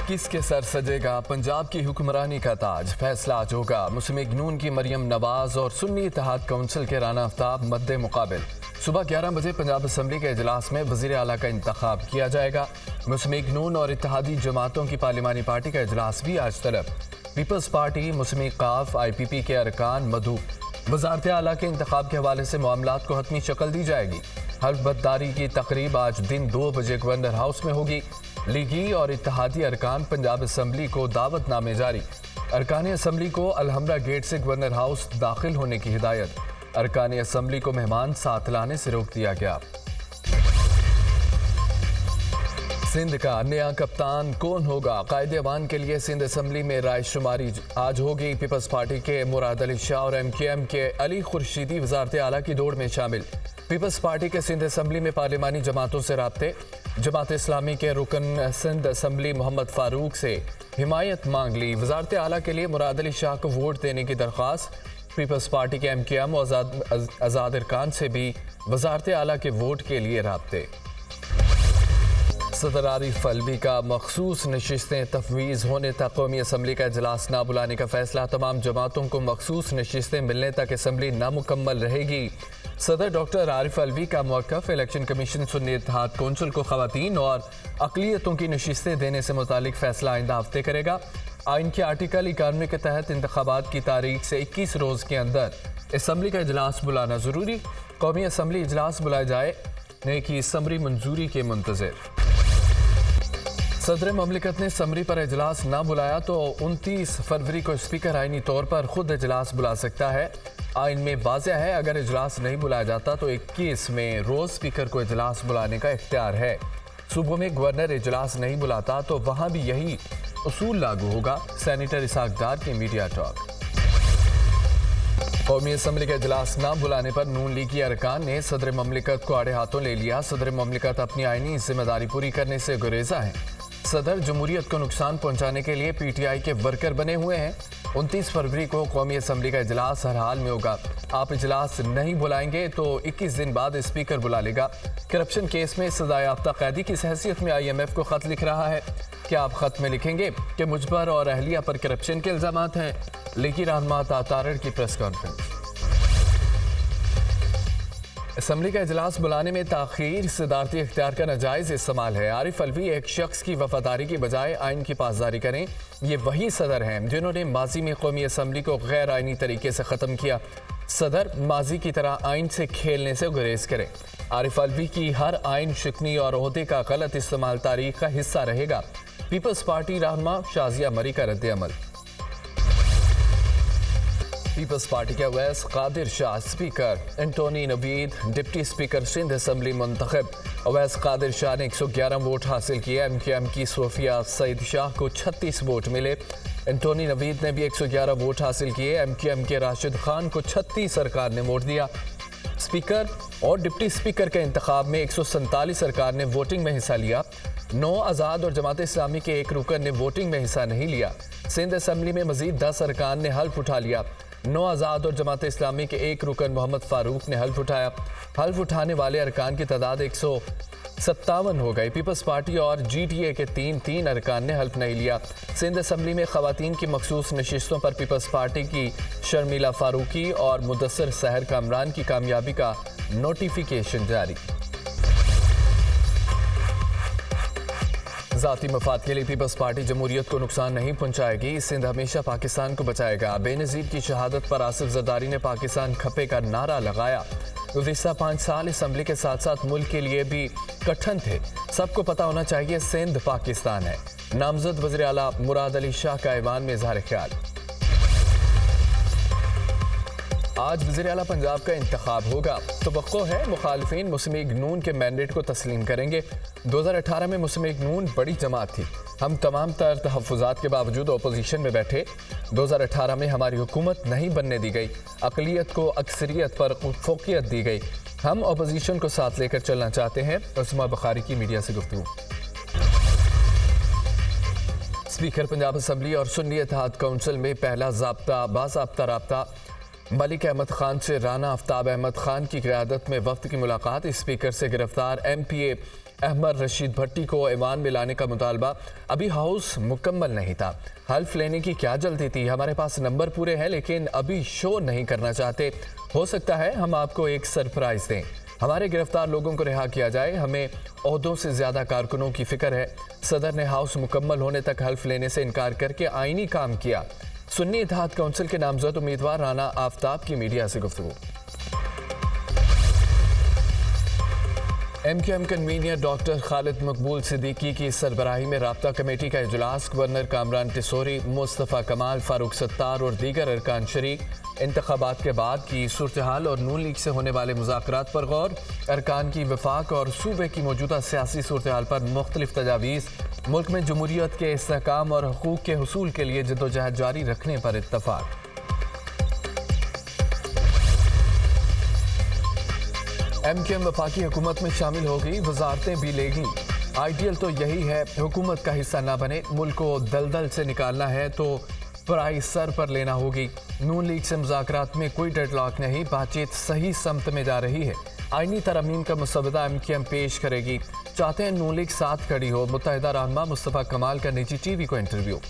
किसके सर सजेगा पंजाब की हुक्मरानी का ताज? फैसला आज होगा। मुस्लिम लीग नून की मरियम नवाज और सुन्नी इत्तेहाद काउंसिल के राना आफ्ताब मद्दे मुकाबिल। सुबह 11 बजे पंजाब असम्बली के इजलास में वज़ीर आला का इंतखाब किया जाएगा। मुस्लिम लीग नून और इत्तेहादी जमातों की पार्लिमानी पार्टी का इजलास भी आज तलब। पीपल्स पार्टी, मुस्लिम लीग काफ, IPP के अरकान मधु वज़ारत आला के इंतखाब के हवाले से मामलात को हतमी शक्ल दी जाएगी। हल्फबर्दारी की तकरीब आज दिन 2 बजे गवर्नर हाउस में होगी। लीगी और इत्तेहादी अरकान पंजाब असम्बली को दावतनामे जारी। अरकान असम्बली को अलहमरा गेट से गवर्नर हाउस दाखिल होने की हिदायत। अरकान असम्बली को मेहमान साथ लाने से रोक दिया गया। सिंध का नया कप्तान कौन होगा? कायदे अवान के लिए सिंध असम्बली में राय शुमारी आज होगी। पीपल्स पार्टी के मुराद अली शाह और MKM के अली खुर्शीदी वज़ारत आला की दौड़ में शामिल। पीपल्स पार्टी के सिंध असम्बली में पार्लिमानी जमातों से राब्ते। जमात इस्लामी के रुकन सिंध असम्बली मोहम्मद फारूक से हिमायत मांग ली। वज़ारत आला के लिए मुराद अली शाह को वोट देने की दरख्वास्त। पीपल्स पार्टी के MKM और आज़ाद अरकान से भी वज़ारत आला के वोट के लिए राब्ते। सदर आरिफ अलवी का मखसूस नशिस्तें तफवीज़ होने तक कौमी असम्बली का इजलास ना बुलाने का फैसला। तमाम जमातों को मखसूस नशिस्तें मिलने तक असम्बली नामुकम्मल रहेगी। सदर डॉक्टर आरिफ अलवी का मौक़िफ़ इलेक्शन कमीशन सुन्नी इत्तेहाद कौंसिल को ख़वातीन और अक़लियतों की नशिस्तें देने से मुतालिक फ़ैसला आइंदा हफ्ते करेगा। आइन के आर्टिकल 91 के तहत इंतख़ाबात की तारीख से 21 रोज़ के अंदर असम्बली का इजलास बुलाना ज़रूरी। कौमी असम्बली इजलास बुलाए जाने की समरी मंजूरी के मुंतज़िर। सदर ममलिकत ने समरी पर इजलास ना बुलाया तो 29 फरवरी को स्पीकर आइनी तौर पर खुद इजलास बुला सकता है। आइन में वाज़ेह है, अगर इजलास नहीं बुलाया जाता तो 21 में रोज़ स्पीकर को इजलास बुलाने का इख्तियार है। सूबों में गवर्नर इजलास नहीं बुलाता तो वहाँ भी यही उसूल लागू होगा। सेनेटर इसाक डार की मीडिया टॉक। कौमी असम्बली का इजलास ना बुलाने पर नून लीगी अरकान ने सदर ममलिकत को आड़े हाथों ले लिया। सदर ममलिकत अपनी आइनी जिम्मेदारी पूरी करने से गुरेजा है। सदर जमहूरियत को नुकसान पहुंचाने के लिए PTI के वर्कर बने हुए हैं। 29 फरवरी को कौमी असम्बली का इजलास हर हाल में होगा। आप इजलास नहीं बुलाएंगे तो 21 दिन बाद स्पीकर बुला लेगा। करप्शन केस में सजा याफ्ता कैदी की हैसियत में IMF को खत लिख रहा है। क्या आप खत में लिखेंगे कि मुझ पर और अहलिया पर करप्शन के इल्जामात हैं? लीगी रहनुमा तारड़ की प्रेस कॉन्फ्रेंस। असम्बली का इजलास बुलाने में ताख़ीर सदारती इख्तियार का नाजायज़ इस्तेमाल है। आरिफ अलवी एक शख्स की वफादारी की बजाय आइन की पासदारी करें। ये वही सदर हैं जिन्होंने माजी में कौमी असम्बली को गैर आइनी तरीके से ख़त्म किया। सदर माजी की तरह आइन से खेलने से गुरेज करें। आरिफ अलवी की हर आइन शिकनी और ओहदे का गलत इस्तेमाल तारीख का हिस्सा रहेगा। पीपल्स पार्टी रहनुमा शाजिया मरी का रद्द अमल। पीपल्स पार्टी के Awais Qadir Shah speaker, Anthony Naveed deputy speaker Sindh assembly मुंतखब। अवैस कादिर शाह ने 111 वोट हासिल किए। MKM की सोफिया सईद शाह को 36 वोट मिले। एंटोनी नवीद ने भी 111 वोट हासिल किए। MKM के राशिद खान को 36 सरकार ने वोट दिया। स्पीकर और डिप्टी स्पीकर के इंतखाब में 147 सरकार ने वोटिंग में हिस्सा लिया। 9 आज़ाद और जमात इस्लामी के एक रुकन ने वोटिंग में हिस्सा नहीं लिया। सिंध असम्बली में मजीद 10 अरकान ने हल्फ उठा लिया। 9 आज़ाद और जमात इस्लामी के एक रुकन मोहम्मद फारूक ने हल्फ उठाया। हल्फ उठाने वाले अरकान की तादाद 157 हो गई। पीपल्स पार्टी और GTA के 3 अरकान ने हल्फ नहीं लिया। सिंध असम्बली में ख़वातीन की मखसूस नशिस्तों पर पीपल्स पार्टी की शर्मिला फारूकी और मुदस्सर सहर कामरान की कामयाबी का नोटिफिकेशन जारी। ज़ाती मफाद के लिए पीपल्स पार्टी जमहूरियत को नुकसान नहीं पहुंचाएगी। सिंध हमेशा पाकिस्तान को बचाएगा। बेनज़ीर की शहादत पर आसिफ जरदारी ने पाकिस्तान खपे का नारा लगाया। गुज़िश्ता 5 साल असम्बली के साथ साथ मुल्क के लिए भी कठिन थे। सबको पता होना चाहिए सिंध पाकिस्तान है। नामजद वज़ीर आला मुराद अली शाह का ऐवान में इज़हार ख्याल। आज वज़ीर आला पंजाब का इंतखाब होगा। तवक्को है मुखालिफिन मुस्लिम लीग नून के मैंडेट को तस्लीम करेंगे। 2018 में मुस्लिम लीग नून बड़ी जमात थी। हम तमाम तर तहफ़्फ़ुज़ात के बावजूद अपोजिशन में बैठे। 2018 में हमारी हुकूमत नहीं बनने दी गई। अक़लियत को अक्सरियत पर फ़ौक़ियत दी गई। हम अपोजिशन को साथ लेकर चलना चाहते हैं। उस्मा बुखारी की मीडिया से गुफ्तगू। स्पीकर पंजाब असम्बली और सुन्नी इत्तेहाद काउंसिल में पहला बाज़ाब्ता राब्ता। मलिक अहमद खान से राना आफ्ताब अहमद खान की क़यादत में वफ़द की मुलाकात। स्पीकर से गिरफ्तार MPA अहमद रशीद भट्टी को ऐवान में लाने का मुतालबा। अभी हाउस मुकम्मल नहीं था, हल्फ लेने की क्या जल्दी थी। हमारे पास नंबर पूरे हैं लेकिन अभी शो नहीं करना चाहते। हो सकता है हम आपको एक सरप्राइज दें। हमारे गिरफ्तार लोगों को रिहा किया जाए। हमें ओहदों से ज्यादा कारकुनों की फिक्र है। सदर ने हाउस मुकम्मल होने तक हल्फ लेने से इनकार करके आईनी काम किया। सुन्नी इत्तेहाद काउंसिल के नामजद उम्मीदवार राना आफ्ताब की मीडिया से गुफ्तगू। MQM कन्वीनर डॉक्टर खालिद मकबूल सिद्दीकी की सरबराही में राब्ता कमेटी का इजलास। गवर्नर कामरान टिसोरी, मुस्तफ़ा कमाल, फारूक सत्तार और दीगर अरकान शरीक। इंतखाबात के बाद की सूरत हाल और नून लीग से होने वाले मुज़ाकरात पर गौर। अरकान की वफाक और सूबे की मौजूदा सियासी सूरत हाल पर मुख्तलिफ तजावीज़। मुल्क में जमहूरियत के इस्तेहकाम और हकूक़ के हुसूल के लिए जद्दोजहद जारी रखने पर इत्तफाक। MQM वफाकी हुकूमत में शामिल हो गई, वजारतें भी लेगी। आइडियल तो यही है हुकूमत का हिस्सा ना बने। मुल्क को दलदल से निकालना है तो पराई सर पर लेना होगी। नून लीग से मुज़ाकरात में कोई डेडलॉक नहीं, बातचीत सही समत में जा रही है। आईनी तरमीम का मसवदा MQM पेश करेगी। चाहते हैं नून लीग साथ खड़ी हो। मुत्तहिदा रहनुमा मुस्तफ़ा कमाल का निजी TV को इंटरव्यू।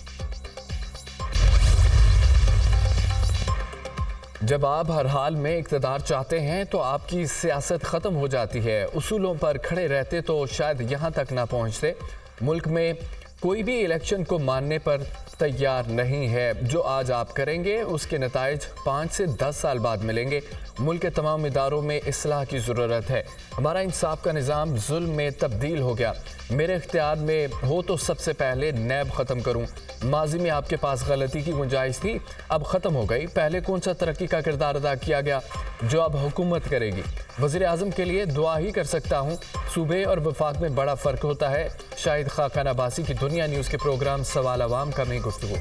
जब आप हर हाल में इक़्तिदार चाहते हैं तो आपकी सियासत ख़त्म हो जाती है। उसूलों पर खड़े रहते तो शायद यहाँ तक ना पहुँचते। मुल्क में कोई भी इलेक्शन को मानने पर तैयार नहीं है। जो आज आप करेंगे उसके नताइज 5 से 10 साल बाद मिलेंगे। मुल्क के तमाम इदारों में इस्लाह की ज़रूरत है। हमारा इंसाफ का निज़ाम जुल्म में तब्दील हो गया। मेरे इख्तियार में हो तो सबसे पहले नैब ख़त्म करूँ। माजी में आपके पास गलती की गुंजाइश थी, अब ख़त्म हो गई। पहले कौन सा तरक्की का किरदार अदा किया गया जो अब हुकूमत करेगी। वज़ीर आज़म के लिए दुआ ही कर सकता हूँ। सूबे और वफाक में बड़ा फ़र्क होता है। शाहिद खाकान अब्बासी की दुनिया न्यूज़ के प्रोग्राम सवाल अवाम का में गुफ्तगू।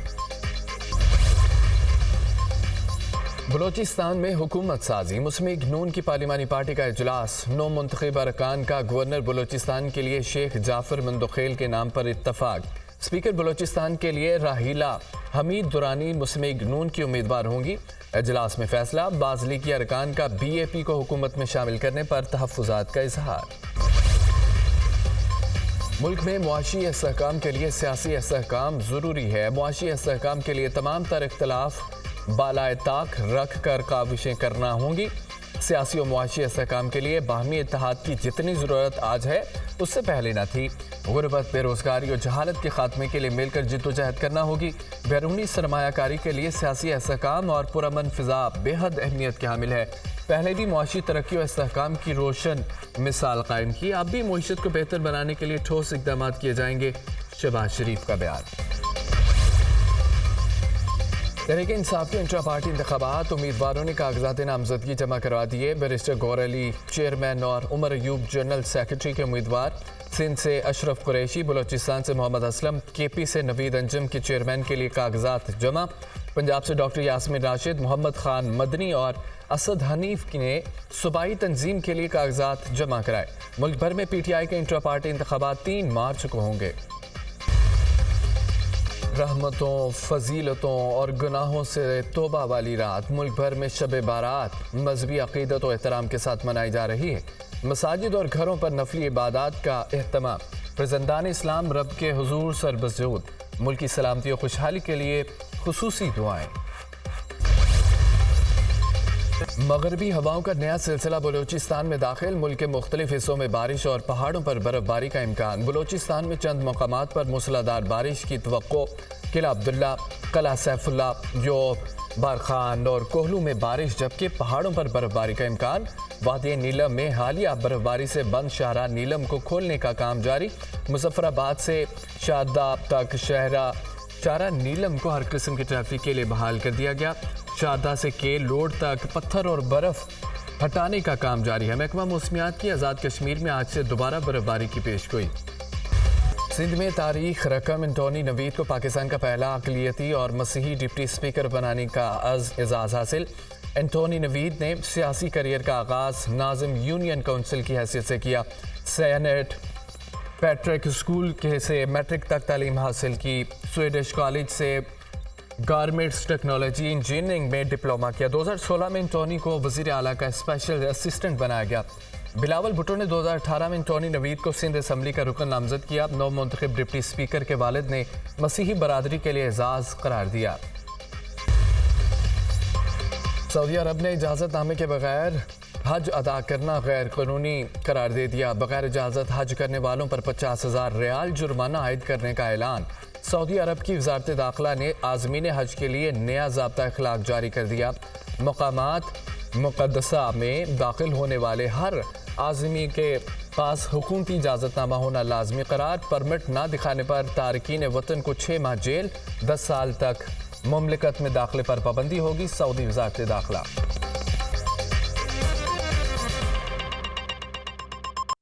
बलोचिस्तान में हुकूमत साजी। मुस्लिम लीग नून की पार्लिमानी पार्टी का इजलास। 9 मुंतखब अरकान का गवर्नर बलोचिस्तान के लिए शेख जाफर मंदोखेल के नाम पर इत्तफाक। स्पीकर बलोचिस्तान के लिए राहीला हमीद दुरानी मुस्लिम लीग नून की उम्मीदवार होंगी। इजलास में फैसला। बाज़ लीगी अरकान का BAP को हुकूमत में शामिल करने पर तहफ़्फ़ुज़ात का इजहार। मुल्क में मुआशी इस्तेहकाम के लिए सियासी इस्तेहकाम ज़रूरी है। मुआशी इस्तेहकाम के लिए तमाम तर इख्तलाफ बालाए ताक रख कर काविशें करना होंगी। सियासी और मुआशी इस्तेहकाम के लिए बाहमी इत्तेहाद की जितनी ज़रूरत आज है उससे पहले न थी। गुरबत, बेरोज़गारी और जहालत के खात्मे के लिए मिलकर जिद्दोजहद करना होगी। बैरूनी सरमायाकारी के लिए सियासी इस्तेहकाम और पुरअमन फ़िज़ा बेहद अहमियत के हामिल है। पहले भी मुआशी तरक्की और इस्तेहकाम की रोशन मिसाल कायम की। अब भी मईशत को बेहतर बनाने के लिए ठोस इक़दाम किए जाएंगे। शहबाज शरीफ का बयान। तहरीक इंसाफ के इंट्रा पार्टी इंतखाबात। उम्मीदवारों ने कागजात नामजदगी जमा करवा दिए। बैरिस्टर गौर अली चेयरमैन और उमर अयूब जनरल सेक्रेटरी के उम्मीदवार। सिंध से अशरफ कुरैशी, बलोचिस्तान से मोहम्मद असलम, KP से नवीद अंजम के चेयरमैन के लिए कागजात जमा। पंजाब से डॉक्टर यास्मीन राशिद, मोहम्मद खान मदनी और असद हनीफ ने सूबाई तंजीम के लिए कागजात जमा कराए। मुल्क भर में PTI के इंट्रा पार्टी इंतखाबात 3 मार्च को होंगे। रहमतों, फजीलतों और गुनाहों से तौबा वाली रात मुल्क भर में शब बारात मजहबी अकीदत और एहतराम के साथ मनाई जा रही है। मसाजिद और घरों पर नफली इबादत का एहतमाम। फरजंदान इस्लाम रब के हुजूर सरबजूद। मुल्क की सलामती और खुशहाली के लिए खुसूसी दुआएं। मगरबी हवाओं का नया सिलसिला बलोचिस्तान में दाखिल। मुल्क के मुख्तलिफ हिस्सों में बारिश और पहाड़ों पर बर्फबारी का इम्कान। बलोचिस्तान में चंद मकामात पर मूसलाधार बारिश की तवक्को। किला अब्दुल्ला, कला सैफुल्ला, योब, बारखान और कोहलू में बारिश, जबकि पहाड़ों पर बर्फबारी का इम्कान। वादी नीलम में हालिया बर्फबारी से बंद शाहरा नीलम को खोलने का काम जारी। मुजफ्फराबाद से शादाब तक शाहरा नीलम को हर किस्म की ट्रैफिक के लिए बहाल कर दिया गया। शारदा से के लोड तक पत्थर और बर्फ हटाने का काम जारी है। महकमा मौसमियात की आज़ाद कश्मीर में आज से दोबारा बर्फबारी की पेशगोई। सिंध में तारीख रकम एंटोनी नवीद को पाकिस्तान का पहला अक़लियती और मसीही डिप्टी स्पीकर बनाने का एजाज़ हासिल। एंटोनी नवीद ने सियासी करियर का आगाज़ नाज़िम यूनियन काउंसिल की हैसियत से किया। सेनेट पैट्रिक स्कूल के से मैट्रिक तक तालीम हासिल की। स्वीडिश कॉलेज से गारमेंट्स टेक्नोलॉजी इंजीनियरिंग में डिप्लोमा किया। 2016 में एंटोनी को वज़ीर आला का स्पेशल असिस्टेंट बनाया गया। बिलावल भुट्टो ने 2018 में एंटोनी नवीद को सिंध असम्बली का रुकन नामजद किया। नौ मुंतखब डिप्टी स्पीकर के वालिद ने मसीही बरादरी के लिए एजाज करार दिया। सऊदी अरब ने इजाज़तनामे के बगैर हज अदा करना गैर कानूनी करार दे दिया। बगैर इजाज़त हज करने वालों पर 50,000 रियाल जुर्माना आयद करने का ऐलान। सऊदी अरब की वजारत दाखिला ने आज़मीन हज के लिए नया ज़ाब्ता अखलाक जारी कर दिया। मकामात मुक़द्दसा में दाखिल होने वाले हर आज़मी के पास हुकूमती इजाज़तनामा होना लाजमी करार। परमिट ना दिखाने पर तारकीन वतन को 6 माह जेल, 10 साल तक मुमलिकत में दाखिले पर पाबंदी होगी। सऊदी वजारत दाखिला।